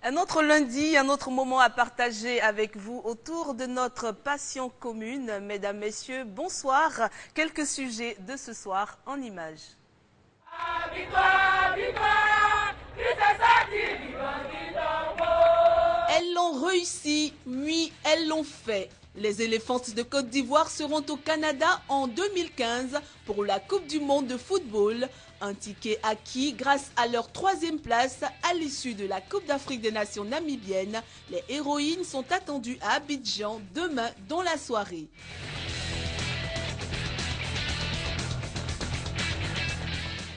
Un autre lundi, un autre moment à partager avec vous autour de notre passion commune. Mesdames, Messieurs, bonsoir. Quelques sujets de ce soir en images. Elles l'ont réussi, oui, elles l'ont fait. Les éléphants de Côte d'Ivoire seront au Canada en 2015 pour la Coupe du monde de football. Un ticket acquis grâce à leur 3e place à l'issue de la Coupe d'Afrique des Nations namibienne. Les héroïnes sont attendues à Abidjan demain dans la soirée.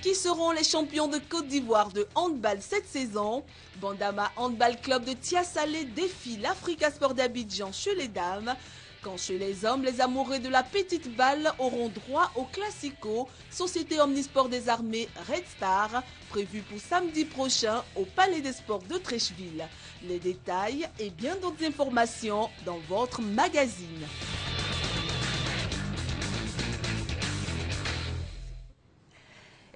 Qui seront les champions de Côte d'Ivoire de handball cette saison? Bandama Handball Club de Tiasalé défie l'Africa Sport d'Abidjan chez les dames. Quand chez les hommes, les amoureux de la petite balle auront droit au Classico, Société Omnisport des Armées Red Star, prévu pour samedi prochain au Palais des Sports de Treichville. Les détails et bien d'autres informations dans votre magazine.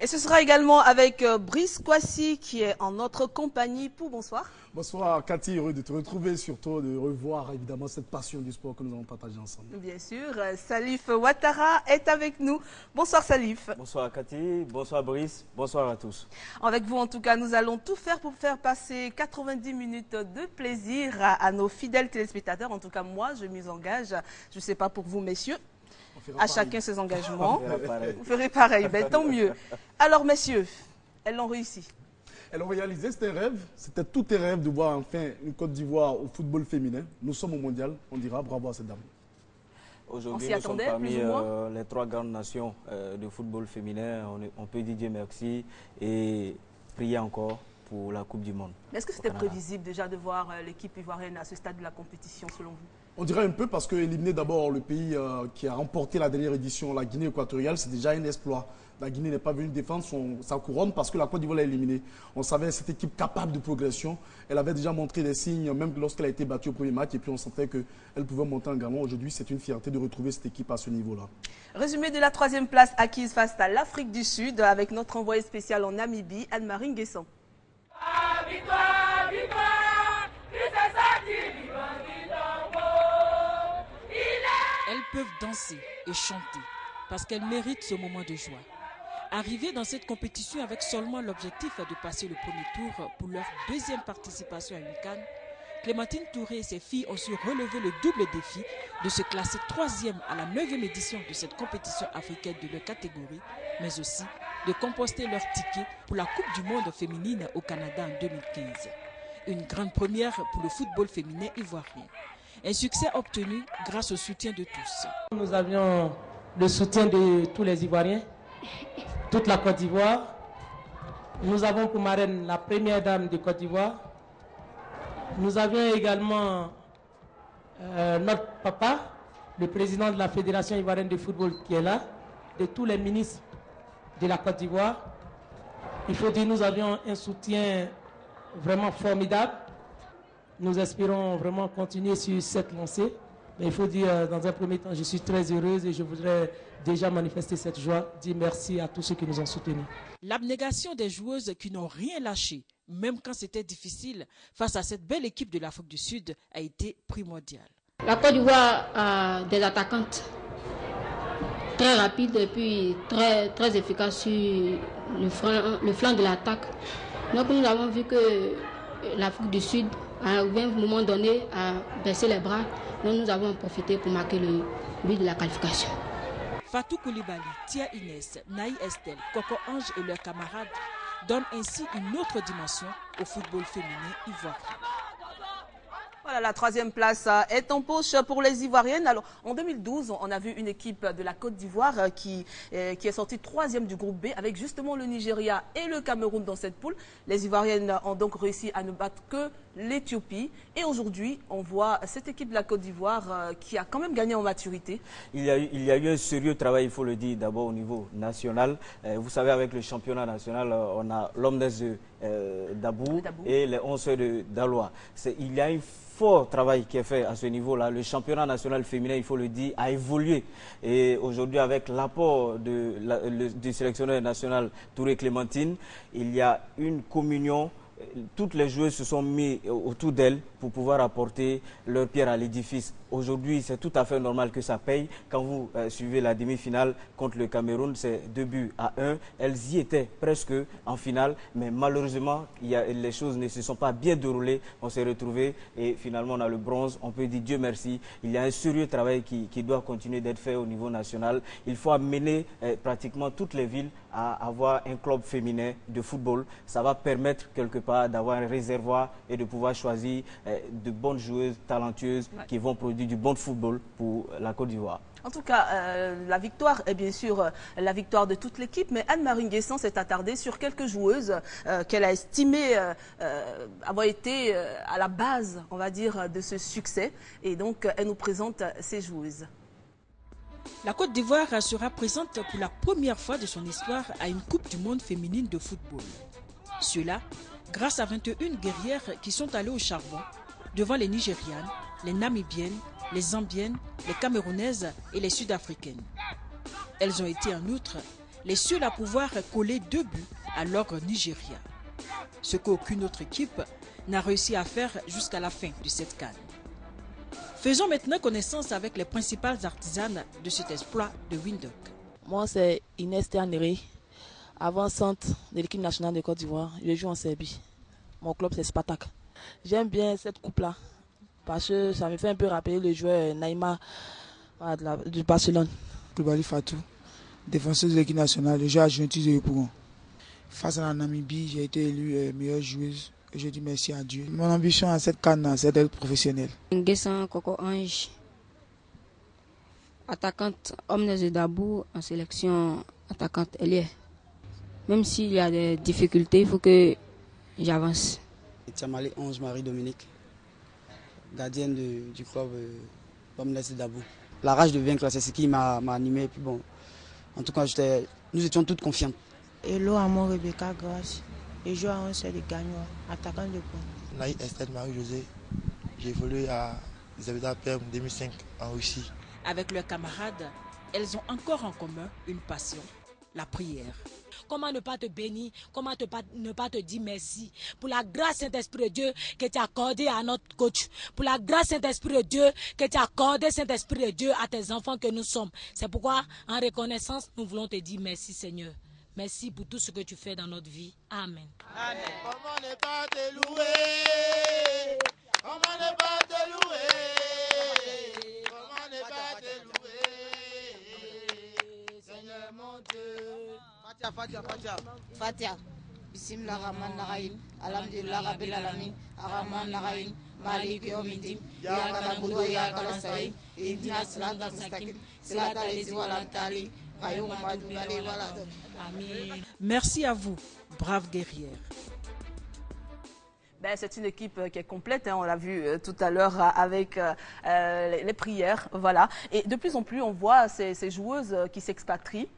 Et ce sera également avec Brice Kwasi qui est en notre compagnie. Bonsoir. Bonsoir Cathy, heureux de te retrouver, surtout de revoir évidemment cette passion du sport que nous allons partager ensemble. Bien sûr, Salif Ouattara est avec nous. Bonsoir Salif. Bonsoir Cathy, bonsoir Brice, bonsoir à tous. Avec vous en tout cas, nous allons tout faire pour faire passer 90 minutes de plaisir à nos fidèles téléspectateurs. En tout cas moi, je m'y engage. Je ne sais pas pour vous messieurs. À chacun ses engagements. Vous ferez pareil, ben, tant mieux. Alors messieurs, elles l'ont réussi. Elles l'ont réalisé, c'était un rêve. C'était tout un rêve de voir enfin une Côte d'Ivoire au football féminin. Nous sommes au mondial, on dira bravo à cette dame. Aujourd'hui, nous sommes parmi les 3 grandes nations de football féminin. On peut dire Dieu merci et prier encore pour la Coupe du Monde. Est-ce que c'était prévisible déjà de voir l'équipe ivoirienne à ce stade de la compétition selon vous? On dirait un peu parce que éliminer d'abord le pays qui a remporté la dernière édition, la Guinée équatoriale, c'est déjà un exploit. La Guinée n'est pas venue défendre sa couronne parce que la Côte d'Ivoire l'a éliminée. On savait cette équipe capable de progression. Elle avait déjà montré des signes, même lorsqu'elle a été battue au premier match. Et puis on sentait qu'elle pouvait monter en galon. Aujourd'hui, c'est une fierté de retrouver cette équipe à ce niveau-là. Résumé de la 3e place acquise face à l'Afrique du Sud avec notre envoyé spécial en Namibie, Anne-Marie Nguessan. Elles peuvent danser et chanter parce qu'elles méritent ce moment de joie. Arrivées dans cette compétition avec seulement l'objectif de passer le premier tour pour leur 2e participation à une CAN, Clémentine Touré et ses filles ont su relever le double défi de se classer 3e à la 9e édition de cette compétition africaine de leur catégorie, mais aussi de composter leur ticket pour la Coupe du monde féminine au Canada en 2015. Une grande première pour le football féminin ivoirien. Un succès obtenu grâce au soutien de tous. Nous avions le soutien de tous les Ivoiriens, toute la Côte d'Ivoire. Nous avons pour marraine la première dame de Côte d'Ivoire. Nous avions également notre papa, le président de la Fédération ivoirienne de football qui est là, de tous les ministres de la Côte d'Ivoire. Il faut dire que nous avions un soutien vraiment formidable. Nous espérons vraiment continuer sur cette lancée. Mais il faut dire, dans un premier temps, je suis très heureuse et je voudrais déjà manifester cette joie, dire merci à tous ceux qui nous ont soutenus. L'abnégation des joueuses qui n'ont rien lâché, même quand c'était difficile, face à cette belle équipe de l'Afrique du Sud, a été primordiale. La Côte d'Ivoire a des attaquantes très rapides et puis très efficaces sur le flanc de l'attaque. Donc nous avons vu que l'Afrique du Sud, à un moment donné, a baissé les bras. Donc nous avons profité pour marquer le but de la qualification. Fatou Koulibaly, Tia Inès, Naï Estelle, Coco Ange et leurs camarades donnent ainsi une autre dimension au football féminin ivoirien. Voilà, la 3e place est en poche pour les Ivoiriennes. Alors, en 2012, on a vu une équipe de la Côte d'Ivoire qui est sortie 3e du groupe B avec justement le Nigeria et le Cameroun dans cette poule. Les Ivoiriennes ont donc réussi à ne battre que l'Éthiopie. Et aujourd'hui, on voit cette équipe de la Côte d'Ivoire qui a quand même gagné en maturité. Il y a eu un sérieux travail, il faut le dire, d'abord au niveau national. Vous savez, avec le championnat national, on a l'homme d'Abou et les 11 de Daloa. Il y a une fort travail qui est fait à ce niveau-là. Le championnat national féminin, il faut le dire, a évolué. Et aujourd'hui, avec l'apport du sélectionneur national Touré Clémentine, il y a une communion toutes les joueuses se sont mis autour d'elle pour pouvoir apporter leur pierre à l'édifice. Aujourd'hui, c'est tout à fait normal que ça paye. Quand vous suivez la demi-finale contre le Cameroun, c'est 2-1. Elles y étaient presque en finale, mais malheureusement, les choses ne se sont pas bien déroulées. On s'est retrouvés et finalement, on a le bronze. On peut dire Dieu merci. Il y a un sérieux travail qui doit continuer d'être fait au niveau national. Il faut amener pratiquement toutes les villes à avoir un club féminin de football. Ça va permettre quelque part d'avoir un réservoir et de pouvoir choisir de bonnes joueuses talentueuses qui vont produire du bon football pour la Côte d'Ivoire. En tout cas, la victoire est bien sûr la victoire de toute l'équipe, mais Anne-Marie Nguessan s'est attardée sur quelques joueuses qu'elle a estimées avoir été à la base, on va dire, de ce succès. Et donc, elle nous présente ces joueuses. La Côte d'Ivoire sera présente pour la première fois de son histoire à une Coupe du monde féminine de football. Cela grâce à 21 guerrières qui sont allées au charbon devant les Nigérianes, les Namibiennes, les Zambiennes, les Camerounaises et les Sud-Africaines. Elles ont été en outre les seules à pouvoir coller 2 buts à l'ogre Nigeria, ce qu'aucune autre équipe n'a réussi à faire jusqu'à la fin de cette CAN. Faisons maintenant connaissance avec les principales artisanes de cet exploit de Windhoek. Moi, c'est Inès Ternéré, avançante de l'équipe nationale de Côte d'Ivoire. Je joue en Serbie. Mon club, c'est Spartak. J'aime bien cette coupe-là parce que ça me fait un peu rappeler le joueur Naïma du Barcelone. Koulibaly Fatou, défenseuse de l'équipe nationale, je joue à Juventus de Yopougon. Face à la Namibie, j'ai été élue meilleure joueuse. Je dis merci à Dieu. Mon ambition à cette CAN, c'est d'être professionnelle. Nguessan Coco Ange, attaquante Omnes de Dabou en sélection attaquante ailier. Même s'il y a des difficultés, il faut que j'avance. Tiamale 11 Marie-Dominique, gardienne du club Omnes de Dabou. La rage de vaincre, c'est ce qui m'a animé. Puis bon, en tout cas, nous étions toutes confiantes. Hello, Amon Rebecca Grasse. Je joue à un seul de Gagnois, attaquant de poing. Naï Estelle Marie-José, j'ai évolué à Zabeda Perm 2005 en Russie. Avec leurs camarades, elles ont encore en commun une passion, la prière. Comment ne pas te bénir, comment ne pas te dire merci pour la grâce Saint-Esprit de Dieu que tu as accordée à notre coach, pour la grâce Saint-Esprit de Dieu que tu as accordée Saint-Esprit de Dieu à tes enfants que nous sommes. C'est pourquoi, en reconnaissance, nous voulons te dire merci Seigneur. Merci pour tout ce que tu fais dans notre vie. Amen. Amen. Comment ne pas te louer? Comment ne pas te louer? Comment ne pas te louer? Seigneur mon Dieu. Fatia. Bismillah Rahman Rahim. Alhamdulillah Rabbil Alamin. Ar-Rahman Rahim. Malik Yawmiddin. Ya Kanabudu Ya Kanasai. Ihdina Sirata Mustaqim. Sirata Lezi Walantali. Merci à vous, braves guerrières. C'est une équipe qui est complète, on l'a vu tout à l'heure avec les prières. Voilà. Et de plus en plus, on voit ces joueuses qui s'expatrient.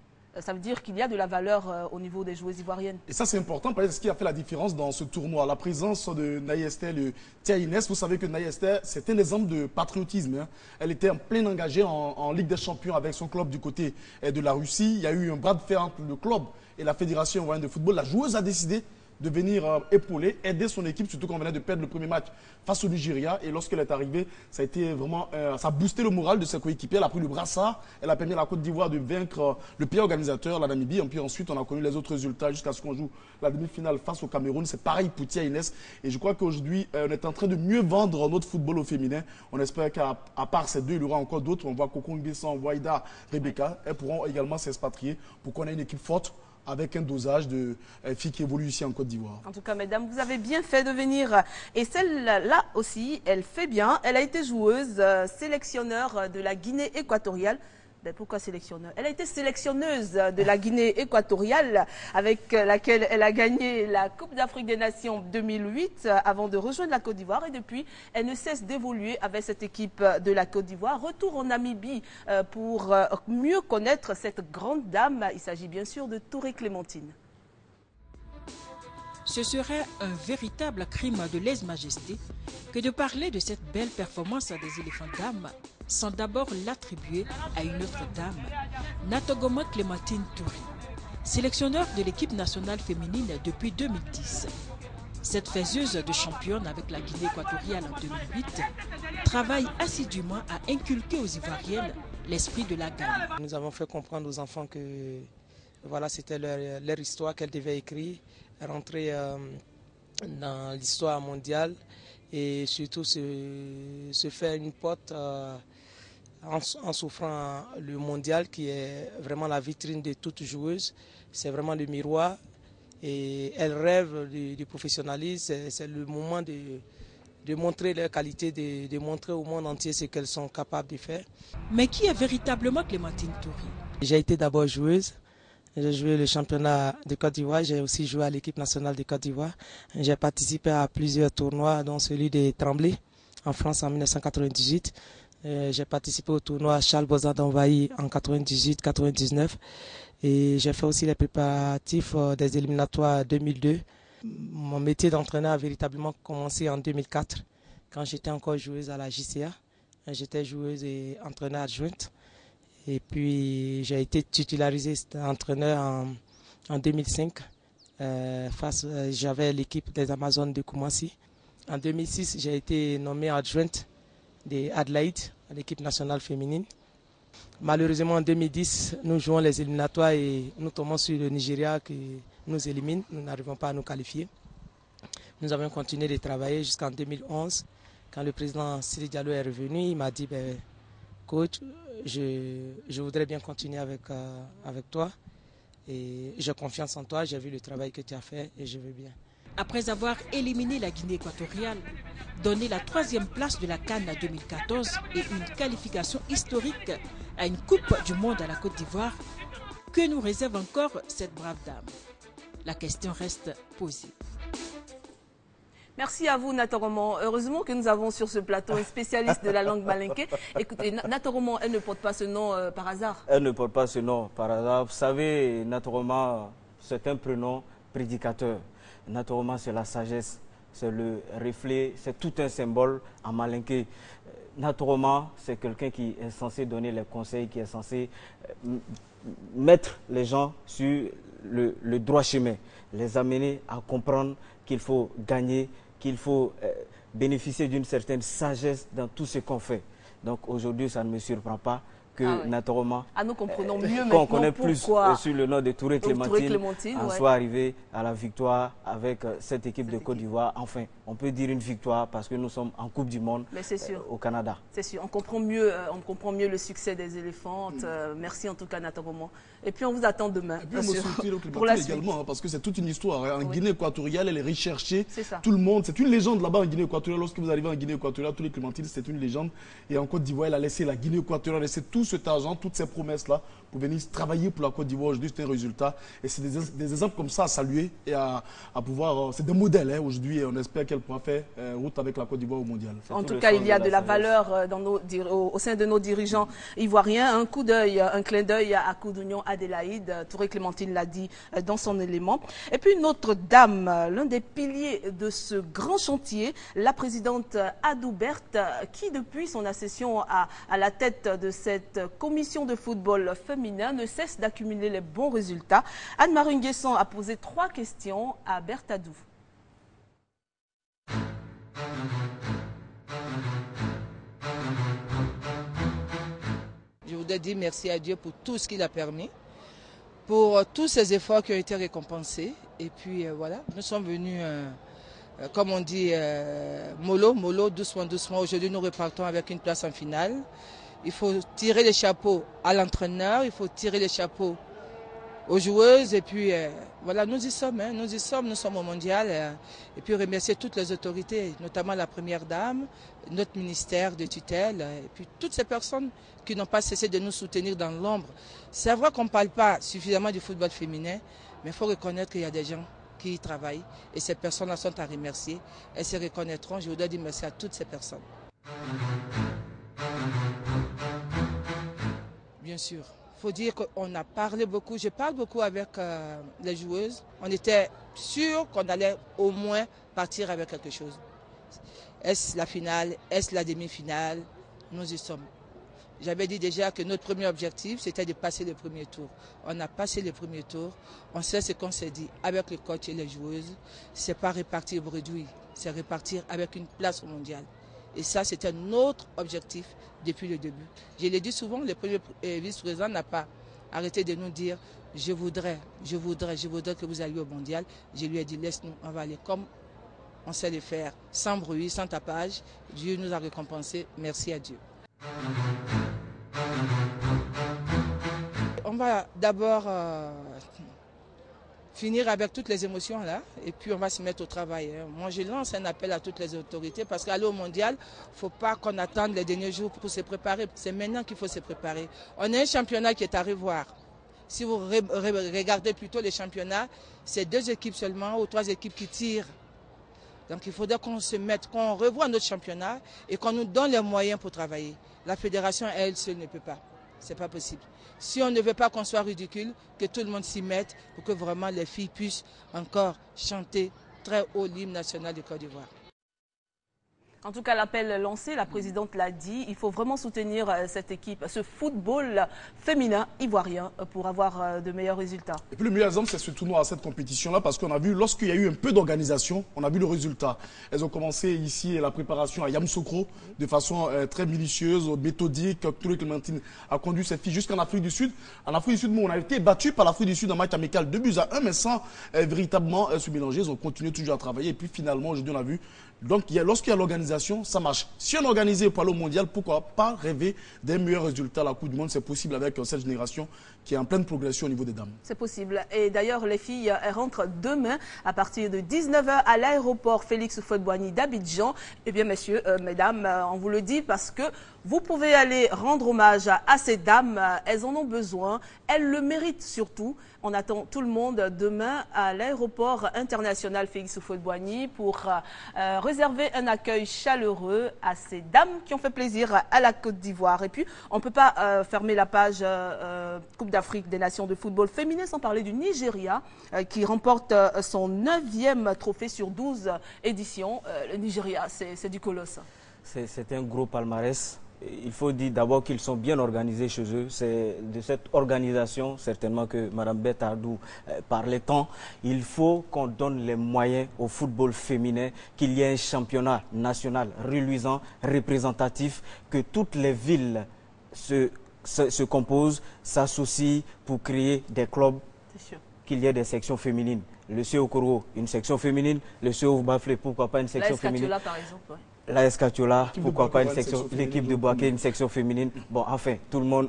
Ça veut dire qu'il y a de la valeur au niveau des joueuses ivoiriennes. Et ça, c'est important parce que c'est ce qui a fait la différence dans ce tournoi. La présence de Naï Esther et Tia Inès. Vous savez que Naï Esther, c'est un exemple de patriotisme. Hein. Elle était en plein engagée en Ligue des Champions avec son club du côté de la Russie. Il y a eu un bras de fer entre le club et la Fédération ivoirienne de football. La joueuse a décidé de venir épauler, aider son équipe, surtout qu'on venait de perdre le premier match face au Nigeria. Et lorsqu'elle est arrivée, ça a été vraiment, ça a boosté le moral de ses coéquipiers. Elle a pris le brassard, elle a permis à la Côte d'Ivoire de vaincre le pays organisateur, la Namibie. Et puis ensuite, on a connu les autres résultats jusqu'à ce qu'on joue la demi-finale face au Cameroun. C'est pareil pour Tia Inès. Et je crois qu'aujourd'hui, on est en train de mieux vendre notre football au féminin. On espère qu'à part ces deux, il y aura encore d'autres. On voit Coco Nguessan, Waïda, Rebecca. Elles pourront également s'expatrier pour qu'on ait une équipe forte, avec un dosage de filles qui évoluent ici en Côte d'Ivoire. En tout cas, mesdames, vous avez bien fait de venir. Et celle-là aussi, elle fait bien. Elle a été joueuse, sélectionneur de la Guinée équatoriale. Pourquoi sélectionneur? Elle a été sélectionneuse de la Guinée équatoriale avec laquelle elle a gagné la Coupe d'Afrique des Nations 2008 avant de rejoindre la Côte d'Ivoire. Et depuis, elle ne cesse d'évoluer avec cette équipe de la Côte d'Ivoire. Retour en Namibie pour mieux connaître cette grande dame. Il s'agit bien sûr de Touré Clémentine. Ce serait un véritable crime de lèse-majesté que de parler de cette belle performance des éléphants dames sans d'abord l'attribuer à une autre dame, Natogoma Clémentine Touré, sélectionneur de l'équipe nationale féminine depuis 2010. Cette faiseuse de championne avec la Guinée équatoriale en 2008 travaille assidûment à inculquer aux Ivoiriennes l'esprit de la gagne. Nous avons fait comprendre aux enfants que voilà, c'était leur histoire qu'elles devaient écrire, rentrer dans l'histoire mondiale et surtout se faire une porte en s'offrant le mondial qui est vraiment la vitrine de toute joueuse. C'est vraiment le miroir et elles rêvent du professionnalisme. C'est le moment de montrer leur qualité, de montrer au monde entier ce qu'elles sont capables de faire. Mais qui est véritablement Clémentine Touré? J'ai été d'abord joueuse. J'ai joué le championnat de Côte d'Ivoire, j'ai aussi joué à l'équipe nationale de Côte d'Ivoire. J'ai participé à plusieurs tournois, dont celui de Tremblay en France en 1998. J'ai participé au tournoi Charles Bozard d'Envahi en 98-99. Et j'ai fait aussi les préparatifs des éliminatoires 2002. Mon métier d'entraîneur a véritablement commencé en 2004, quand j'étais encore joueuse à la JCA. J'étais joueuse et entraîneur adjointe. Et puis j'ai été titularisé entraîneur en 2005. J'avais l'équipe des Amazones de Koumassi. En 2006, j'ai été nommé adjointe de Adelaide, à l'équipe nationale féminine. Malheureusement, en 2010, nous jouons les éliminatoires et nous tombons sur le Nigeria qui nous élimine. Nous n'arrivons pas à nous qualifier. Nous avons continué de travailler jusqu'en 2011. Quand le président Sidi Diallo est revenu, il m'a dit coach, je voudrais bien continuer avec toi et j'ai confiance en toi, j'ai vu le travail que tu as fait et je veux bien. Après avoir éliminé la Guinée équatoriale, donné la 3e place de la CAN 2014 et une qualification historique à une Coupe du Monde à la Côte d'Ivoire, que nous réserve encore cette brave dame? La question reste posée. Merci à vous, Natoroman. Heureusement que nous avons sur ce plateau un spécialiste de la langue malinké. Écoutez, Natoroman, elle ne porte pas ce nom par hasard. Elle ne porte pas ce nom par hasard. Vous savez, Natoroman, c'est un prénom prédicateur. Natoroman, c'est la sagesse, c'est le reflet, c'est tout un symbole en malinké. Natoroman, c'est quelqu'un qui est censé donner les conseils, qui est censé mettre les gens sur le droit chemin, les amener à comprendre qu'il faut gagner, qu'il faut bénéficier d'une certaine sagesse dans tout ce qu'on fait. Donc aujourd'hui, ça ne me surprend pas que Natoroman, nous comprenons mieux maintenant connaît plus sur le nom de Touré Clémentine, soit arrivé à la victoire avec cette équipe de Côte d'Ivoire. Enfin, on peut dire une victoire parce que nous sommes en Coupe du Monde au Canada. C'est sûr, on comprend mieux le succès des éléphantes. Merci en tout cas, Natoroman. Et puis on vous attend demain. Et puis pour la suite également, parce que c'est toute une histoire. En Guinée équatoriale, elle est recherchée. Tout le monde, c'est une légende là-bas en Guinée équatoriale. Lorsque vous arrivez en Guinée équatoriale, Touré Clémentine, c'est une légende. Et en Côte d'Ivoire, elle a laissé la Guinée équatoriale, laissé tout cet argent, toutes ces promesses-là pour venir travailler pour la Côte d'Ivoire. Aujourd'hui, c'est un résultat. Et c'est des exemples comme ça à saluer et à pouvoir. C'est des modèles aujourd'hui et on espère qu'elle pourra faire route avec la Côte d'Ivoire au mondial. En tout cas, il y a de la valeur au sein de nos dirigeants ivoiriens. Un coup d'œil, un clin d'œil à Koudouignon Adélaïde. Touré Clémentine l'a dit dans son élément. Et puis une autre dame, l'un des piliers de ce grand chantier, la présidente Adou Berthe, qui depuis son accession à la tête de cette commission de football féminin ne cesse d'accumuler les bons résultats. Anne-Marie Nguesson a posé 3 questions à Berthe Adou. Je voudrais dire merci à Dieu pour tout ce qu'il a permis, pour tous ces efforts qui ont été récompensés. Et puis voilà, nous sommes venus, comme on dit, mollo, doucement, doucement. Aujourd'hui, nous repartons avec une place en finale. Il faut tirer les chapeaux à l'entraîneur, il faut tirer les chapeaux aux joueuses. Et puis voilà, nous y sommes, nous sommes au mondial. Et puis remercier toutes les autorités, notamment la première dame, notre ministère de tutelle, et puis toutes ces personnes qui n'ont pas cessé de nous soutenir dans l'ombre. C'est vrai qu'on ne parle pas suffisamment du football féminin, mais il faut reconnaître qu'il y a des gens qui y travaillent. Et ces personnes-là sont à remercier. Elles se reconnaîtront. Je voudrais dire merci à toutes ces personnes. Bien sûr. Il faut dire qu'on a parlé beaucoup. Je parle beaucoup avec les joueuses. On était sûr qu'on allait au moins partir avec quelque chose. Est-ce la finale? Est-ce la demi-finale? Nous y sommes. J'avais dit déjà que notre premier objectif, c'était de passer le premier tour. On a passé le premier tour. On sait ce qu'on s'est dit avec le coach et les joueuses. C'est pas répartir bredouille, c'est répartir avec une place au mondial. Et ça, c'était notre objectif depuis le début. Je l'ai dit souvent, le premier vice-président n'a pas arrêté de nous dire « je voudrais que vous alliez au mondial ». Je lui ai dit « laisse-nous, on va aller comme on sait le faire, sans bruit, sans tapage. Dieu nous a récompensés, merci à Dieu ». On va d'abord finir avec toutes les émotions là et puis on va se mettre au travail. Moi je lance un appel à toutes les autorités parce qu'aller au mondial, il ne faut pas qu'on attende les derniers jours pour se préparer. C'est maintenant qu'il faut se préparer. On a un championnat qui est à revoir. Si vous regardez plutôt les championnats, c'est 2 équipes seulement ou 3 équipes qui tirent. Donc il faudrait qu'on se mette, qu'on revoie notre championnat et qu'on nous donne les moyens pour travailler. La fédération, elle seule, ne peut pas. Ce n'est pas possible. Si on ne veut pas qu'on soit ridicule, que tout le monde s'y mette pour que vraiment les filles puissent encore chanter très haut l'hymne national de Côte d'Ivoire. En tout cas, l'appel lancé, la présidente l'a dit, il faut vraiment soutenir cette équipe, ce football féminin ivoirien pour avoir de meilleurs résultats. Et puis le meilleur exemple, c'est ce tournoi à cette compétition-là parce qu'on a vu, lorsqu'il y a eu un peu d'organisation, on a vu le résultat. Elles ont commencé ici la préparation à Yamoussoukro de façon très minutieuse, méthodique. Touré Clémentine a conduit cette fille jusqu'en Afrique du Sud. En Afrique du Sud, on a été battu par l'Afrique du Sud en match amical 2-1, mais sans véritablement se mélanger. Ils ont continué toujours à travailler et puis finalement, aujourd'hui, on a vu. Donc, lorsqu'il y a l'organisation, ça marche. Si on est organisé pour aller au mondial, pourquoi pas rêver des meilleurs résultats à la Coupe du Monde? C'est possible avec cette génération qui est en pleine progression au niveau des dames. C'est possible. Et d'ailleurs, les filles rentrent demain à partir de 19 h à l'aéroport Félix Houphouët-Boigny d'Abidjan. Eh bien, messieurs, mesdames, on vous le dit parce que vous pouvez aller rendre hommage à ces dames. Elles en ont besoin. Elles le méritent surtout. On attend tout le monde demain à l'aéroport international Félix Houphouët-Boigny pour réserver un accueil chaleureux à ces dames qui ont fait plaisir à la Côte d'Ivoire. Et puis, on ne peut pas fermer la page Coupe d'Afrique des Nations de football féminin sans parler du Nigeria qui remporte son 9e trophée sur 12 éditions. Le Nigeria, c'est du colosse. C'est un gros palmarès. Il faut dire d'abord qu'ils sont bien organisés chez eux. C'est de cette organisation, certainement, que Mme Betardou parlait tant. Il faut qu'on donne les moyens au football féminin, qu'il y ait un championnat national reluisant, représentatif, que toutes les villes se composent, s'associent pour créer des clubs, qu'il y ait des sections féminines. Le CEOCORO, une section féminine. Le CEO Baflé, pourquoi pas une section féminine. La par exemple, ouais. La Escatiola, pourquoi pas une section, l'équipe de Boaké, une section féminine. Bon, enfin, tout le monde,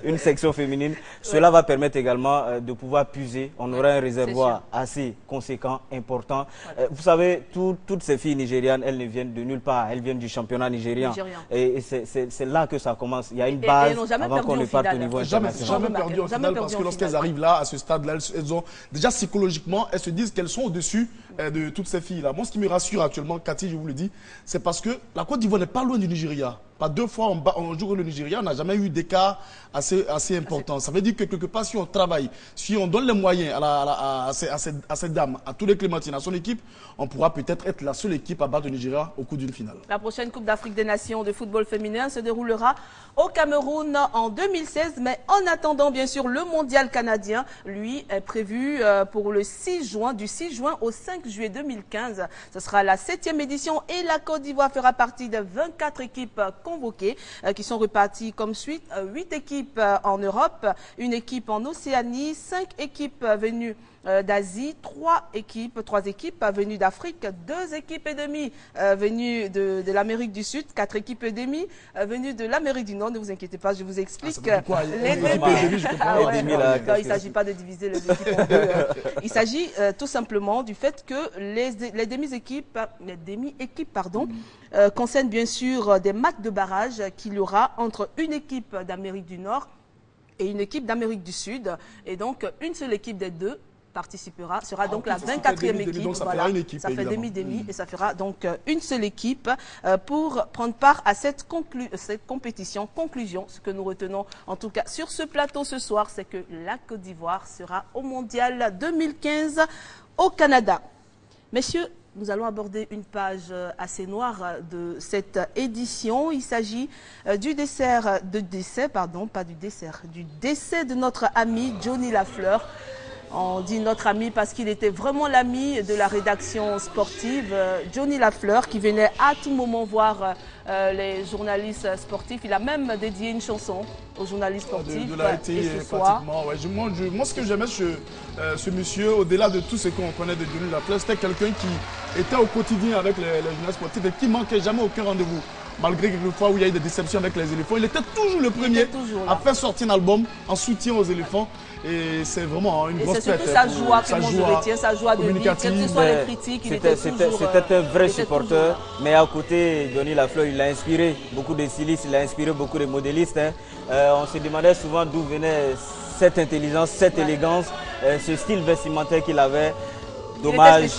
une section féminine. Cela va permettre également de pouvoir puiser. On aura un réservoir assez conséquent, important. Vous savez, toutes ces filles nigérianes, elles ne viennent de nulle part. Elles viennent du championnat nigérien. Et c'est là que ça commence. Il y a une base avant qu'on ne parte au niveau international. Jamais perdu au final parce que lorsqu'elles arrivent là, à ce stade-là, elles ont déjà psychologiquement, elles se disent qu'elles sont au-dessus de toutes ces filles-là. Moi, ce qui me rassure actuellement, Cathy, je vous le dis, c'est parce que la Côte d'Ivoire n'est pas loin du Nigeria. Pas 2 fois on joue le Nigeria, on n'a jamais eu d'écart assez important. Ça veut dire que quelque part, si on travaille, si on donne les moyens à ces dames, à tous les Clémentines, à son équipe, on pourra peut-être être la seule équipe à battre le Nigeria au cours d'une finale. La prochaine Coupe d'Afrique des Nations de football féminin se déroulera au Cameroun en 2016. Mais en attendant, bien sûr, le mondial canadien, lui, est prévu pour le 6 juin, du 6 juin au 5 juillet 2015. Ce sera la 7e édition et la Côte d'Ivoire fera partie de 24 équipes convoquées qui sont reparties comme suite. 8 équipes en Europe, 1 équipe en Océanie, 5 équipes venues d'Asie, 3 équipes venues d'Afrique, 2 équipes et demie venues de l'Amérique du Sud, 4 équipes et demie venues de l'Amérique du Nord. Ne vous inquiétez pas, je vous explique. Il ne s'agit pas de diviser les équipes en deux. Il s'agit tout simplement du fait que les demi-équipes concernent bien sûr des matchs de barrage qu'il y aura entre une équipe d'Amérique du Nord et une équipe d'Amérique du Sud. Et donc, une seule équipe des deux sera donc la 24e équipe. Donc ça fait demi-demi et ça fera donc une seule équipe pour prendre part à cette compétition. Conclusion, ce que nous retenons en tout cas sur ce plateau ce soir, c'est que la Côte d'Ivoire sera au Mondial 2015 au Canada. Messieurs, nous allons aborder une page assez noire de cette édition. Il s'agit du décès de notre ami Johnny Lafleur. On dit notre ami parce qu'il était vraiment l'ami de la rédaction sportive. Johnny Lafleur qui venait à tout moment voir les journalistes sportifs. Il a même dédié une chanson aux journalistes sportifs. De l'AIT, pratiquement. Ouais. Moi, ce que j'aimais ce monsieur, au-delà de tout ce qu'on connaît de Johnny Lafleur, c'était quelqu'un qui était au quotidien avec les journalistes sportifs et qui ne manquait jamais aucun rendez-vous. Malgré quelques fois où il y a eu des déceptions avec les éléphants, il était toujours le premier à faire sortir un album en soutien aux éléphants. Et c'est vraiment une grosse fête. Et c'est surtout sa joie que moi je retiens, sa joie de vivre, quelles que soient les critiques, il était toujours... C'était un vrai supporter, mais à côté, Johnny Lafleur, il a inspiré beaucoup de stylistes, il a inspiré beaucoup de modélistes. On se demandait souvent d'où venait cette intelligence, cette élégance, ce style vestimentaire qu'il avait. Dommage.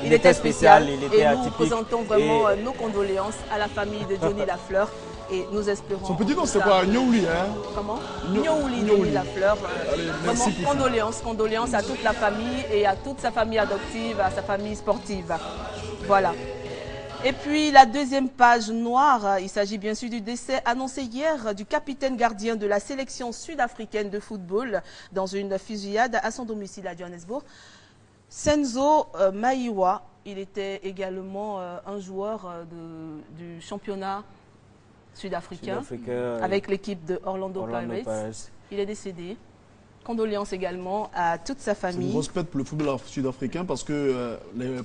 Il était spécial, il était atypique. Nous présentons vraiment nos condoléances à la famille de Johnny Lafleur. Et nous espérons... Son petit nom, c'est quoi? Nyouli, hein? Comment? Nyouli Lafleur. Vraiment, condoléances à toute la famille et à toute sa famille adoptive, à sa famille sportive. Voilà. Et puis la deuxième page noire, il s'agit bien sûr du décès annoncé hier du capitaine gardien de la sélection sud-africaine de football dans une fusillade à son domicile à Johannesburg. Senzo Maiwa, il était également un joueur du championnat sud-africain avec l'équipe de Orlando Pirates. Il est décédé. Condoléances également à toute sa famille. C'est une grosse perte pour le football sud-africain parce que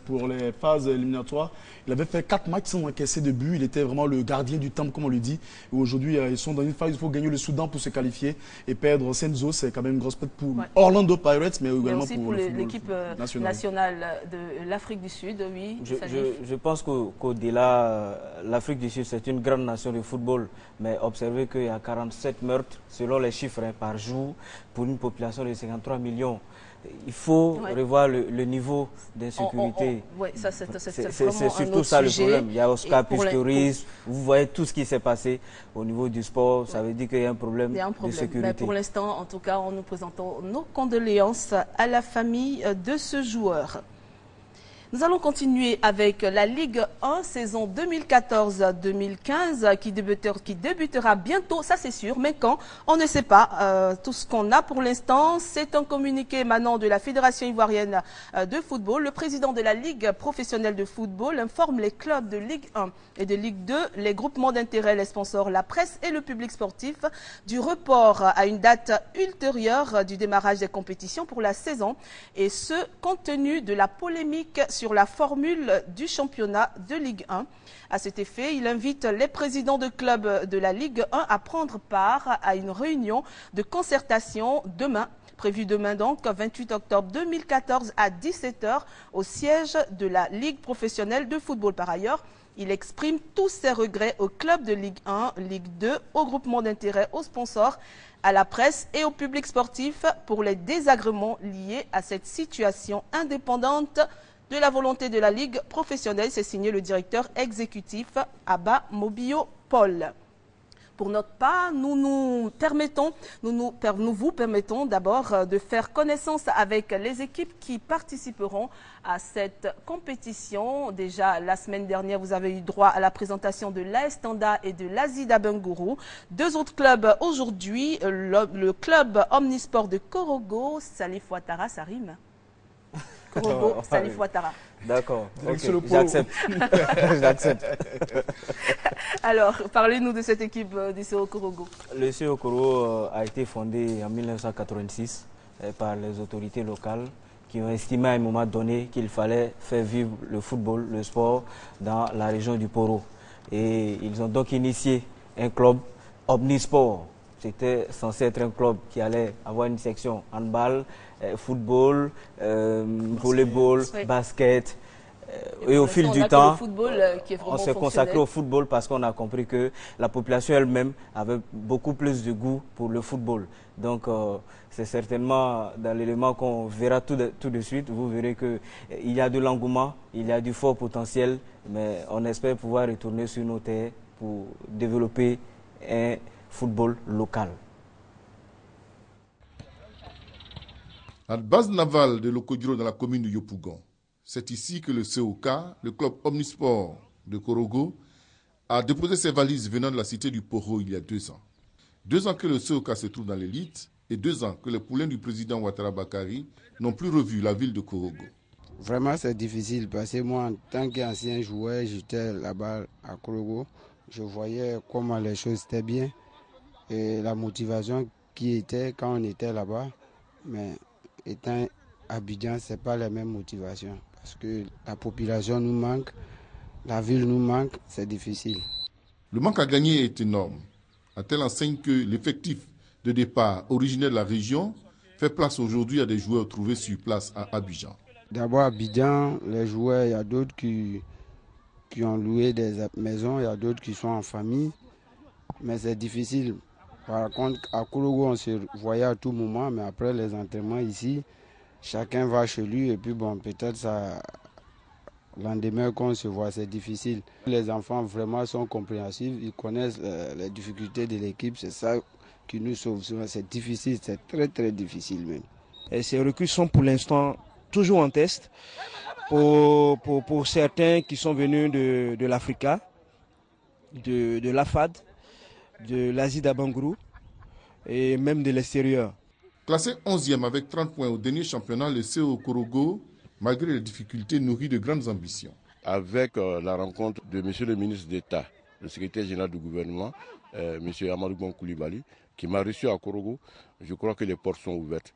pour les phases éliminatoires, il avait fait 4 matchs sans encaisser de but. Il était vraiment le gardien du temple, comme on le dit. Et aujourd'hui, ils sont dans une phase où il faut gagner le Soudan pour se qualifier. Et perdre Senzo, c'est quand même une grosse perte pour Orlando Pirates, mais également aussi pour l'équipe nationale de l'Afrique du Sud. Oui, je pense qu'au-delà, l'Afrique du Sud, c'est une grande nation de football. Mais observez qu'il y a 47 meurtres, selon les chiffres, par jour, pour une population de 53 millions. Il faut revoir le niveau d'insécurité. Oui, ça c'est surtout ça le problème. Il y a Oscar Pistorius, vous voyez tout ce qui s'est passé au niveau du sport, ça veut dire qu'il y a un problème de sécurité. Mais pour l'instant, en tout cas, nous présentons nos condoléances à la famille de ce joueur. Nous allons continuer avec la Ligue 1 saison 2014-2015 qui débutera bientôt, ça c'est sûr, mais quand, on ne sait pas. Tout ce qu'on a pour l'instant, c'est un communiqué émanant de la Fédération ivoirienne de football. Le président de la Ligue professionnelle de football informe les clubs de Ligue 1 et de Ligue 2, les groupements d'intérêt, les sponsors, la presse et le public sportif du report à une date ultérieure du démarrage des compétitions pour la saison, et ce, compte tenu de la polémique sur la formule du championnat de Ligue 1. À cet effet, il invite les présidents de clubs de la Ligue 1 à prendre part à une réunion de concertation demain, prévue demain donc, 28 octobre 2014 à 17 h au siège de la Ligue professionnelle de football. Par ailleurs, il exprime tous ses regrets aux clubs de Ligue 1, Ligue 2, aux groupements d'intérêt, aux sponsors, à la presse et au public sportif pour les désagréments liés à cette situation indépendante de la volonté de la Ligue professionnelle. C'est signé le directeur exécutif Abba Mobio Paul. Pour notre part, nous vous permettons d'abord de faire connaissance avec les équipes qui participeront à cette compétition. Déjà, la semaine dernière, vous avez eu droit à la présentation de l'AS Tanda et de l'Azida Benguru. 2 autres clubs aujourd'hui, le club Omnisport de Korogo, Salif Ouattara, ça rime. Korogo, Salif Ouattara. D'accord, j'accepte. J'accepte. Alors, parlez-nous de cette équipe du CO Korogo. Le CO Korogo a été fondé en 1986 par les autorités locales qui ont estimé à un moment donné qu'il fallait faire vivre le football, le sport dans la région du Poro. Et ils ont donc initié un club Omnisport. C'était censé être un club qui allait avoir une section handball, football, volleyball, basket. Et au fil du temps, on s'est consacré au football parce qu'on a compris que la population elle-même avait beaucoup plus de goût pour le football. Donc, c'est certainement dans l'élément qu'on verra tout de suite. Vous verrez qu'il y a de l'engouement, il y a du fort potentiel, mais on espère pouvoir retourner sur nos terres pour développer un football local. La base navale de Lokodiro dans la commune de Yopougon, C'est ici que le COK, le club omnisport de Korogo, a déposé ses valises venant de la cité du Poro il y a 2 ans. 2 ans que le COK se trouve dans l'élite et 2 ans que les poulains du président Ouattara Bakari n'ont plus revu la ville de Korogo. Vraiment, c'est difficile parce que moi, en tant qu'ancien joueur, j'étais là-bas à Korogo. Je voyais comment les choses étaient bien et la motivation qui était quand on était là-bas. Mais étant à Abidjan, ce n'est pas la même motivation parce que la population nous manque, la ville nous manque, c'est difficile. Le manque à gagner est énorme, à telle enseigne que l'effectif de départ originaire de la région fait place aujourd'hui à des joueurs trouvés sur place à Abidjan. D'abord à Abidjan, les joueurs, il y a d'autres qui ont loué des maisons, il y a d'autres qui sont en famille, mais c'est difficile. Par contre, à Korogo, on se voyait à tout moment, mais après les entraînements ici, chacun va chez lui et puis bon, peut-être ça, lendemain qu'on se voit, c'est difficile. Les enfants vraiment sont compréhensifs, ils connaissent les difficultés de l'équipe, c'est ça qui nous sauve souvent. C'est difficile, c'est très très difficile même. Et ces recrues sont pour l'instant toujours en test pour certains qui sont venus de l'Africa, de l'AFAD, de l'Asie d'Abangrou et même de l'extérieur. Classé 11e avec 30 points au dernier championnat, le CO Korogo, malgré les difficultés, nourrit de grandes ambitions. Avec la rencontre de M. le ministre d'État, le secrétaire général du gouvernement, M. Amadou Bon Koulibaly, qui m'a reçu à Korogo, je crois que les portes sont ouvertes.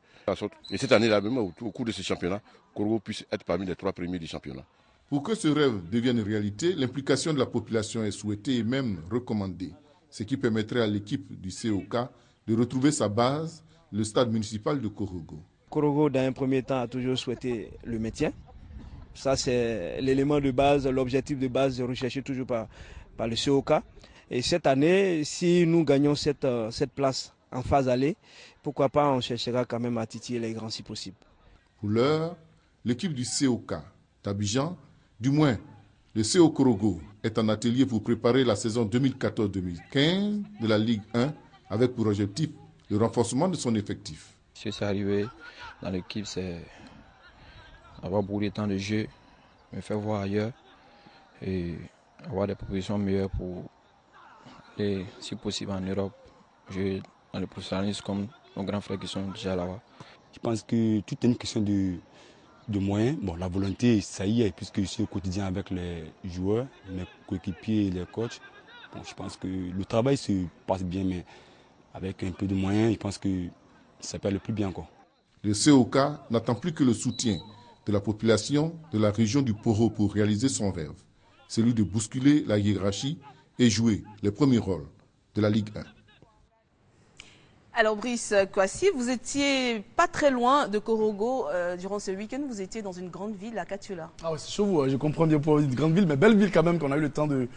Et cette année-là, même au cours de ce championnat, Korogo puisse être parmi les 3 premiers du championnat. Pour que ce rêve devienne réalité, l'implication de la population est souhaitée et même recommandée, ce qui permettrait à l'équipe du COK de retrouver sa base, le stade municipal de Korogo. Korogo, dans un premier temps, a toujours souhaité le maintien. Ça, c'est l'élément de base, l'objectif de base recherché toujours par le COK. Et cette année, si nous gagnons cette place en phase aller, pourquoi pas, on cherchera quand même à titiller les grands si possible. Pour l'heure, l'équipe du COK d'Abidjan, du moins le CO Korogo, est en atelier pour préparer la saison 2014-2015 de la Ligue 1 avec pour objectif le renforcement de son effectif. Si c'est arrivé dans l'équipe, c'est avoir beaucoup de temps de jeu, me faire voir ailleurs et avoir des propositions meilleures pour aller, si possible, en Europe, jouer dans le professionnalisme comme nos grands frères qui sont déjà là-bas. Je pense que tout est une question de moyens. Bon, la volonté, ça y est, puisque je suis au quotidien avec les joueurs, mes coéquipiers et les coachs. Bon, je pense que le travail se passe bien, mais avec un peu de moyens, je pense que ça peut aller plus bien, quoi. Le COK n'attend plus que le soutien de la population de la région du Poro pour réaliser son rêve, celui de bousculer la hiérarchie et jouer les premiers rôles de la Ligue 1. Alors Brice Kwasi, vous étiez pas très loin de Korogo durant ce week-end, vous étiez dans une grande ville, à Katiula. Ah ouais, c'est chaud, vous, je comprends bien pour une grande ville, mais belle ville quand même qu'on a eu le temps de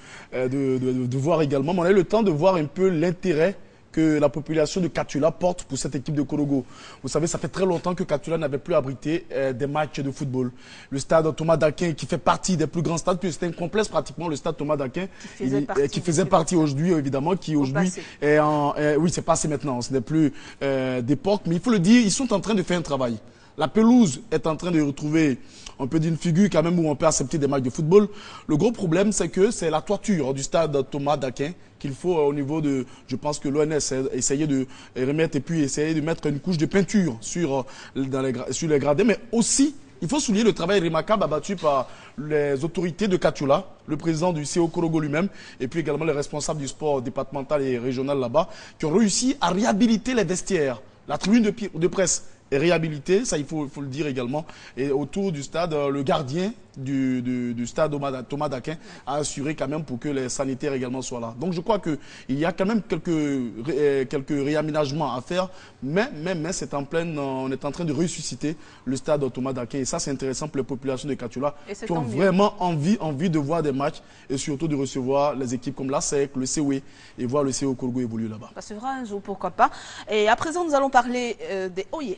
voir également. Mais on a eu le temps de voir un peu l'intérêt que la population de Katiula porte pour cette équipe de Korogo. Vous savez, ça fait très longtemps que Katiula n'avait plus abrité des matchs de football. Le stade Thomas d'Aquin, qui fait partie des plus grands stades, puis c'était un complexe pratiquement, le stade Thomas d'Aquin, qui faisait partie aujourd'hui, évidemment, qui aujourd'hui est en... oui, c'est passé maintenant, ce n'est plus d'époque, mais il faut le dire, ils sont en train de faire un travail. La pelouse est en train de retrouver, on peut dire, une figure quand même où on peut accepter des matchs de football. Le gros problème, c'est que c'est la toiture du stade Thomas d'Aquin qu'il faut au niveau de, je pense que l'ONS a essayé de remettre et puis essayer de mettre une couche de peinture sur les gradins. Mais aussi, il faut souligner le travail remarquable abattu par les autorités de Katiula, le président du CO Korogo lui-même, et puis également les responsables du sport départemental et régional là-bas, qui ont réussi à réhabiliter les vestiaires. La tribune de presse est réhabilitée, ça il faut le dire également. Et autour du stade, le gardien du stade Thomas d'Aquin a assuré quand même pour que les sanitaires également soient là. Donc je crois qu'il y a quand même quelques réaménagements à faire, mais c'est en pleine, on est en train de ressusciter le stade Thomas d'Aquin. Et ça c'est intéressant pour les populations de Katiula qui ont vraiment envie de voir des matchs et surtout de recevoir les équipes comme l'ASEC, le COE et voir le CO Korogo évoluer là-bas. Ça se fera un jour, pourquoi pas. Et à présent nous allons parler des Oye.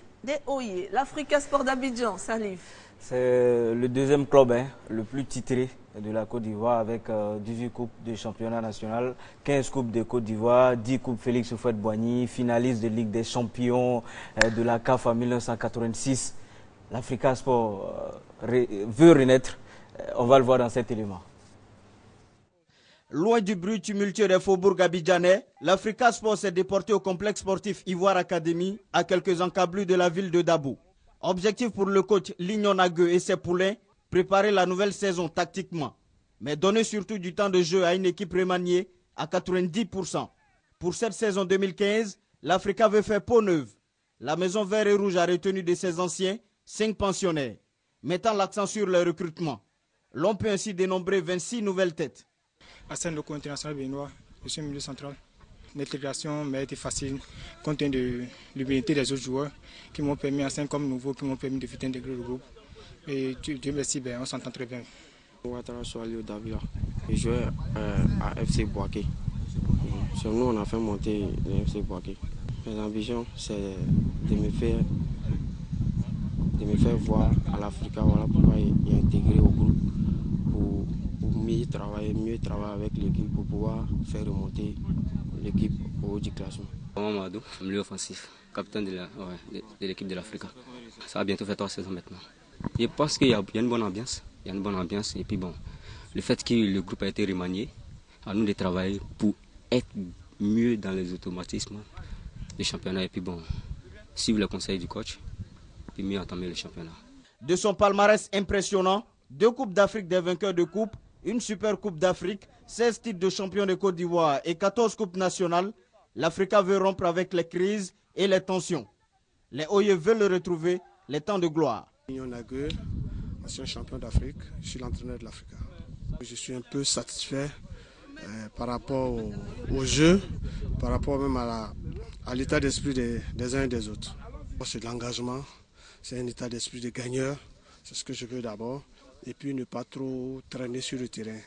L'Africa Sport d'Abidjan, Salif. C'est le deuxième club le plus titré de la Côte d'Ivoire avec 18 coupes de championnat national, 15 coupes de Côte d'Ivoire, 10 coupes Félix Houphouët-Boigny, finaliste de Ligue des champions de la CAF en 1986. l'Africa Sport veut renaître. On va le voir dans cet élément. Loin du bruit tumultueux des faubourgs abidjanais, l'Africa Sport s'est déporté au complexe sportif Ivoire Academy, à quelques encablures de la ville de Dabo. Objectif pour le coach Lignon Nagueux et ses poulains, préparer la nouvelle saison tactiquement, mais donner surtout du temps de jeu à une équipe remaniée à 90%. Pour cette saison 2015, l'Africa veut faire peau neuve. La maison vert et rouge a retenu de ses anciens 5 pensionnaires, mettant l'accent sur le recrutement. L'on peut ainsi dénombrer 26 nouvelles têtes. Hassan Loko, international béninois, je suis milieu central. L'intégration m'a été facile, compte tenu de l'humilité des autres joueurs qui m'ont permis, à 5 comme nouveau, qui m'ont permis de vite intégrer le groupe. Et Dieu merci, on s'entend très bien. Ouattara Soalio Davila, je jouais à FC Boaké. Sur nous, on a fait monter le FC Boaké. Mes ambitions, c'est de me faire voir à l'Africa, voilà pourquoi y intégrer au groupe. Pour mieux travailler avec l'équipe pour pouvoir faire remonter l'équipe au haut du classement. Mamadou, milieu offensif, capitaine de l'équipe de l'Africa. Ça va bientôt faire 3 saisons maintenant. Je pense qu'il y a une bonne ambiance. Il y a une bonne ambiance et puis bon, le fait que le groupe a été remanié, à nous de travailler pour être mieux dans les automatismes du championnat et puis bon, suivre le conseil du coach puis mieux entamer le championnat. De son palmarès impressionnant, 2 Coupes d'Afrique des vainqueurs de Coupe, une Super Coupe d'Afrique, 16 titres de champion de Côte d'Ivoire et 14 Coupes nationales, l'Africa veut rompre avec les crises et les tensions. Les Oyeux veulent retrouver les temps de gloire. Lignon Nagueux, ancien champion d'Afrique, je suis l'entraîneur de l'Africa. Je suis un peu satisfait par rapport au jeu, par rapport même à l'état d'esprit des uns et des autres. C'est de l'engagement, c'est un état d'esprit de gagneur, c'est ce que je veux d'abord. Et puis ne pas trop traîner sur le terrain.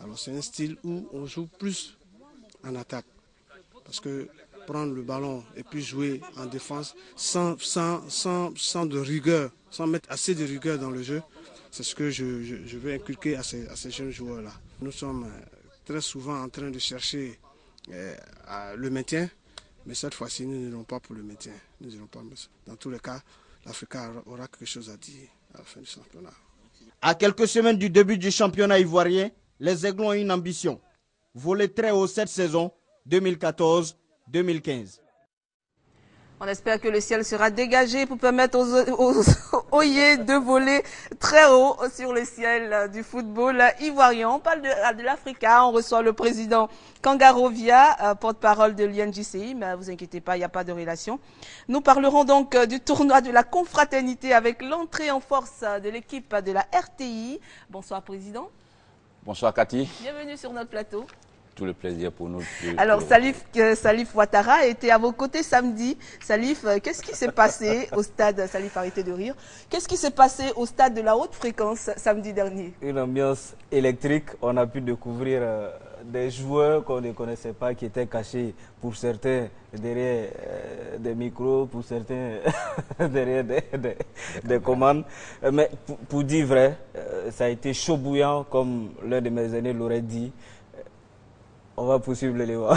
Alors c'est un style où on joue plus en attaque. Parce que prendre le ballon et puis jouer en défense sans de rigueur, sans mettre assez de rigueur dans le jeu, c'est ce que je veux inculquer à ces jeunes joueurs-là. Nous sommes très souvent en train de chercher le maintien, mais cette fois-ci nous n'irons pas pour le maintien. Nous n'irons pas. Dans tous les cas, l'Africa aura quelque chose à dire à la fin du championnat. À quelques semaines du début du championnat ivoirien, les Aiglons ont une ambition. Voler très haut cette saison 2014-2015. On espère que le ciel sera dégagé pour permettre aux Oyés de voler très haut sur le ciel du football ivoirien. On parle de l'Africa, on reçoit le président Kangarovia, porte-parole de l'INJCI, mais vous inquiétez pas, il n'y a pas de relation. Nous parlerons donc du tournoi de la confraternité avec l'entrée en force de l'équipe de la RTI. Bonsoir président. Bonsoir Cathy. Bienvenue sur notre plateau. Tout le plaisir pour nous. Alors Salif Ouattara était à vos côtés samedi. Salif, qu'est-ce qui s'est passé au stade, Salif arrêtez de rire, qu'est-ce qui s'est passé au stade de la haute fréquence samedi dernier? Une ambiance électrique, on a pu découvrir des joueurs qu'on ne connaissait pas qui étaient cachés pour certains derrière des micros, pour certains derrière des commandes. Mais pour dire vrai, ça a été chaud bouillant comme l'un de mes aînés l'aurait dit. On va poursuivre l'élément.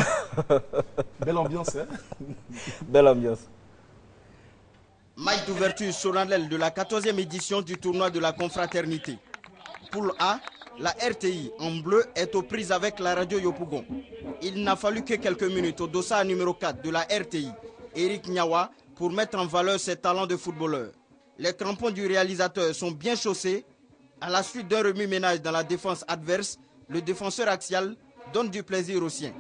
Belle ambiance, hein? Belle ambiance. Match d'ouverture solennelle de la 14e édition du tournoi de la confraternité. Poule A, la RTI en bleu est aux prises avec la radio Yopougon. Il n'a fallu que quelques minutes au dossard numéro 4 de la RTI, Eric Nyawa, pour mettre en valeur ses talents de footballeur. Les crampons du réalisateur sont bien chaussés. À la suite d'un remue-ménage dans la défense adverse, le défenseur axial donne du plaisir aux siens. «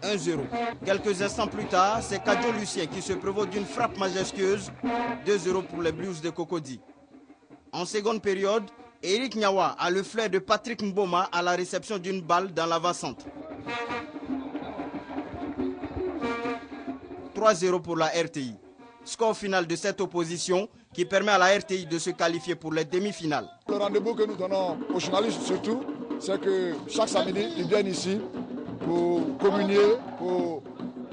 1-0. Quelques instants plus tard, c'est Kadjo Lucien qui se prévaut d'une frappe majestueuse. 2-0 pour les Blues de Cocody. En seconde période, Eric Nyawa a le flair de Patrick Mboma à la réception d'une balle dans l'avant-centre. 3-0 pour la RTI. Score final de cette opposition qui permet à la RTI de se qualifier pour les demi-finales. Le rendez-vous que nous donnons aux journalistes surtout, c'est que chaque samedi, ils viennent ici pour communier, pour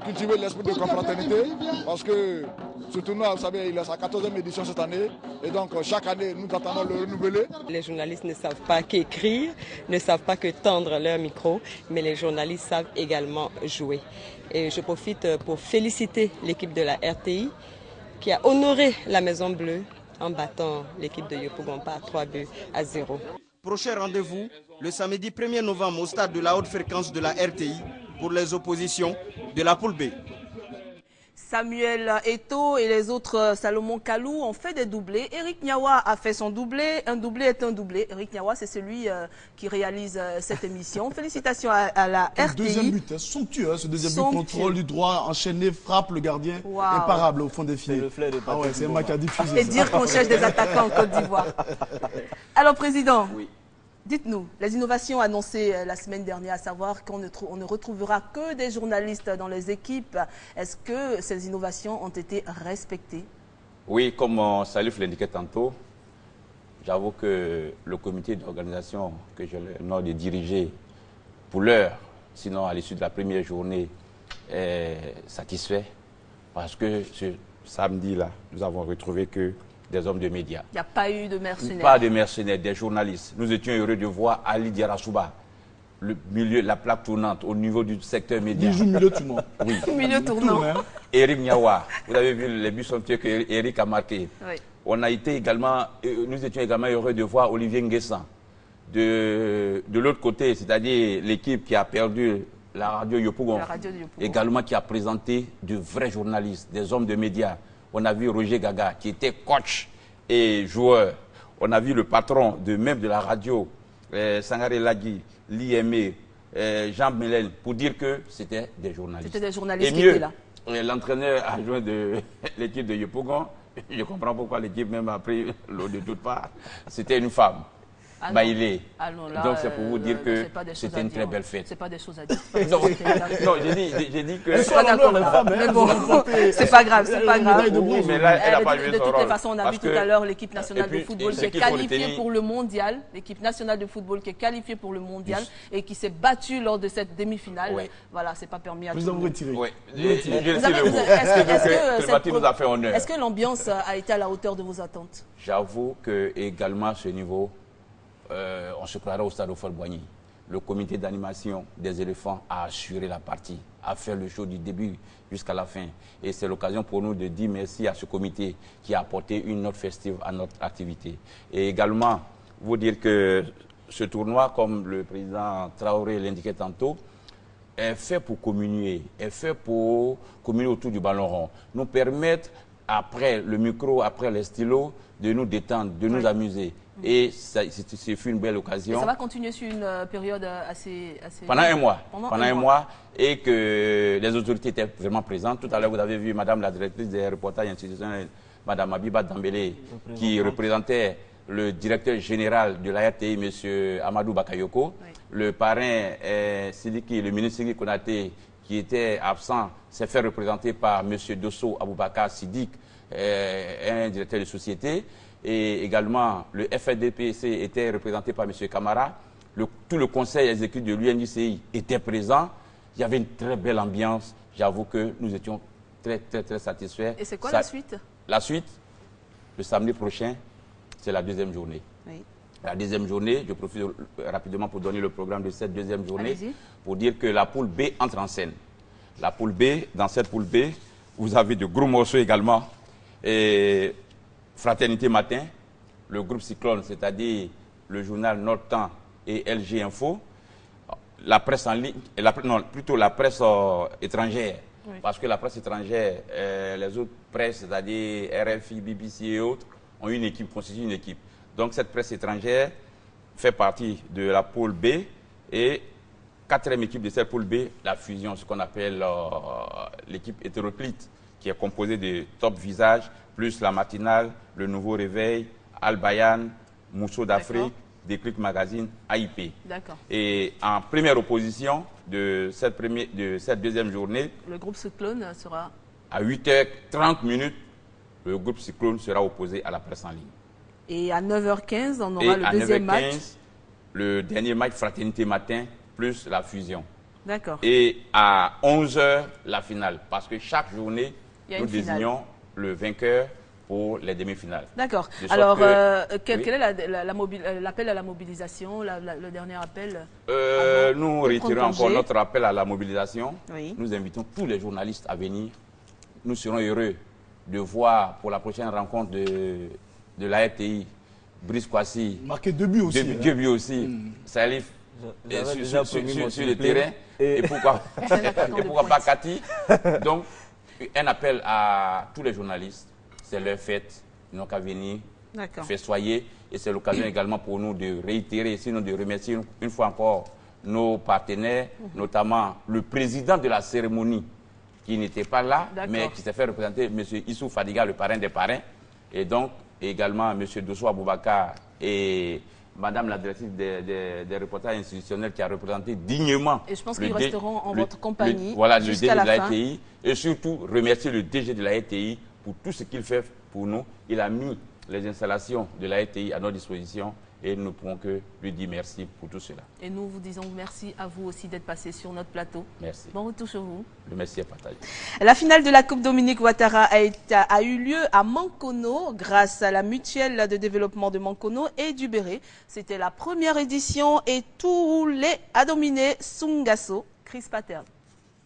cultiver l'esprit de confraternité, parce que Ce tournoi, vous savez, il a sa 14e édition cette année. Et donc, chaque année, nous attendons le renouveler. Les journalistes ne savent pas qu'écrire, ne savent pas que tendre leur micro, mais les journalistes savent également jouer. Et je profite pour féliciter l'équipe de la RTI qui a honoré la Maison Bleue en battant l'équipe de Yopougon par 3-0. Prochain rendez-vous, le samedi 1er novembre au stade de la haute fréquence de la RTI pour les oppositions de la poule B. Samuel Eto'o et les autres Salomon Kalou ont fait des doublés. Eric Niawa a fait son doublé. Un doublé est un doublé. Eric Niawa, c'est celui qui réalise cette émission. Félicitations à la RTI. Deuxième but, somptueux, ce deuxième but, contrôle du droit, enchaîné, frappe le gardien. Wow. Imparable au fond des filets. Ah ouais, c'est moi qui a diffusé. Et dire qu'on cherche des attaquants en Côte d'Ivoire. Alors, Président, oui. Dites-nous, les innovations annoncées la semaine dernière, à savoir qu'on ne retrouvera que des journalistes dans les équipes, est-ce que ces innovations ont été respectées? Oui, comme Salif l'indiquait tantôt, j'avoue que le comité d'organisation que j'ai l'honneur de diriger pour l'heure, sinon à l'issue de la première journée, est satisfait parce que ce samedi-là, nous avons retrouvé que des hommes de médias. Il n'y a pas eu de mercenaires. Pas de mercenaires, des journalistes. Nous étions heureux de voir Ali Diarasouba, le milieu, la plaque tournante au niveau du secteur média. Il joue milieu tournant. Oui. Milieu tournant. Eric Niawa, vous avez vu les buts somptueux que Eric a marqués. Oui. On a été également, nous étions également heureux de voir Olivier Nguessan. De l'autre côté, c'est-à-dire l'équipe qui a perdu la radio Yopougon, également qui a présenté de vrais journalistes, des hommes de médias. On a vu Roger Gaga, qui était coach et joueur. On a vu le patron même de la radio, Sangaré Lagui, l'IME, Jean Melen, pour dire que c'était des journalistes. C'était des journalistes qui étaient là. L'entraîneur adjoint de l'équipe de Yopougon, je comprends pourquoi l'équipe même a pris l'eau de toutes parts, c'était une femme. Maïlé. Donc c'est pour vous dire que c'était une très belle fête. C'est pas des choses à dire. Non, j'ai dit que... Je suis pas d'accord. Mais bon, c'est pas grave, c'est pas grave. Oui, mais là, elle n'a pas joué son rôle. De toutes les façons, on a vu tout à l'heure l'équipe nationale de football qui est qualifiée pour le mondial. L'équipe nationale de football qui est qualifiée pour le mondial et qui s'est battue lors de cette demi-finale. Voilà, c'est pas permis à tout le monde. Oui, est-ce que l'ambiance a été à la hauteur de vos attentes? J'avoue que également à ce niveau, on se croirait au stade Ofor-Boigny. Le comité d'animation des éléphants a assuré la partie, a fait le show du début jusqu'à la fin. Et c'est l'occasion pour nous de dire merci à ce comité qui a apporté une note festive à notre activité. Et également, vous dire que ce tournoi, comme le président Traoré l'indiquait tantôt, est fait pour communier, est fait pour communier autour du ballon rond. Nous permettre, après le micro, après les stylos, de nous détendre, de nous amuser. Et c'est fut une belle occasion. Et ça va continuer sur une période assez... Pendant un mois. Pendant un mois. Et que les autorités étaient vraiment présentes. Tout à l'heure, vous avez vu Madame la directrice des reportages institutionnels, Madame Abiba Dambélé, qui représentait le directeur général de la RTI, M. Amadou Bakayoko. Oui. Le parrain, Sidiki, le ministre Sidiki Konaté, qui était absent, s'est fait représenter par M. Dosso Aboubakar Sidik, un directeur de société. Et également, le FNDPC était représenté par M. Camara. Tout le conseil exécutif de l'UNICI était présent. Il y avait une très belle ambiance. J'avoue que nous étions très, très, très satisfaits. Et c'est quoi la suite? La suite, le samedi prochain, c'est la deuxième journée. Oui. La deuxième journée, je profite rapidement pour donner le programme de cette deuxième journée, pour dire que la poule B entre en scène. La poule B, dans cette poule B, vous avez de gros morceaux également. Et Fraternité Matin, le groupe Cyclone, c'est-à-dire le journal Notre Temps et LG Info, la presse en ligne, plutôt la presse étrangère, oui. Parce que la presse étrangère, les autres presses, c'est-à-dire RFI, BBC et autres, ont une équipe, constituent une équipe. Donc cette presse étrangère fait partie de la poule B et quatrième équipe de cette poule B, la fusion, ce qu'on appelle l'équipe hétéroclite, qui est composée de Top Visage, plus la matinale, le Nouveau Réveil, Al-Bayan, Mousseau d'Afrique, Déclic Magazine, AIP. Et en première opposition de cette deuxième journée, le groupe Cyclone sera... À 8h30, le groupe Cyclone sera opposé à la presse en ligne. Et à 9h15, on aura le deuxième match. Le dernier match, Fraternité Matin, plus la fusion. D'accord. Et à 11h, la finale. Parce que chaque journée, nous désignons le vainqueur pour les demi-finales. D'accord. De sorte Alors, que- quel oui. est l'appel à la mobilisation, le dernier appel Nous retirons encore congé. notre appel à la mobilisation. Oui. Nous invitons tous les journalistes à venir. Nous serons heureux de voir pour la prochaine rencontre de la RTI, Brice Kwasi. Marqué 2 buts aussi. Deux buts aussi. Salif J'avais déjà promis mon sur le triplé. terrain. Et pourquoi pas Cathy. Donc, un appel à tous les journalistes. C'est leur fête. Ils n'ont qu'à venir D'accord. festoyer. Et c'est l'occasion également pour nous de réitérer, sinon de remercier une fois encore nos partenaires, notamment le président de la cérémonie, qui n'était pas là, mais qui s'est fait représenter, M. Issou Fadiga, le parrain des parrains. Et donc, également M. Dosso Aboubakar et Madame la directrice des reportages institutionnels qui a représenté dignement. Et je pense qu'ils resteront en votre compagnie voilà, le DG jusqu'à de la la fin. RTI. Et surtout, remercier le DG de la RTI pour tout ce qu'il fait pour nous. Il a mis les installations de la RTI à notre disposition et nous ne pouvons que lui dire merci pour tout cela. Et nous vous disons merci à vous aussi d'être passé sur notre plateau. Merci. Bon retour chez vous. Le merci est partagé. La finale de la Coupe Dominique Ouattara a eu lieu à Mankono grâce à la mutuelle de développement de Mankono et du Béret. C'était la première édition et tous les a dominé Sungasso, Chris Pattern.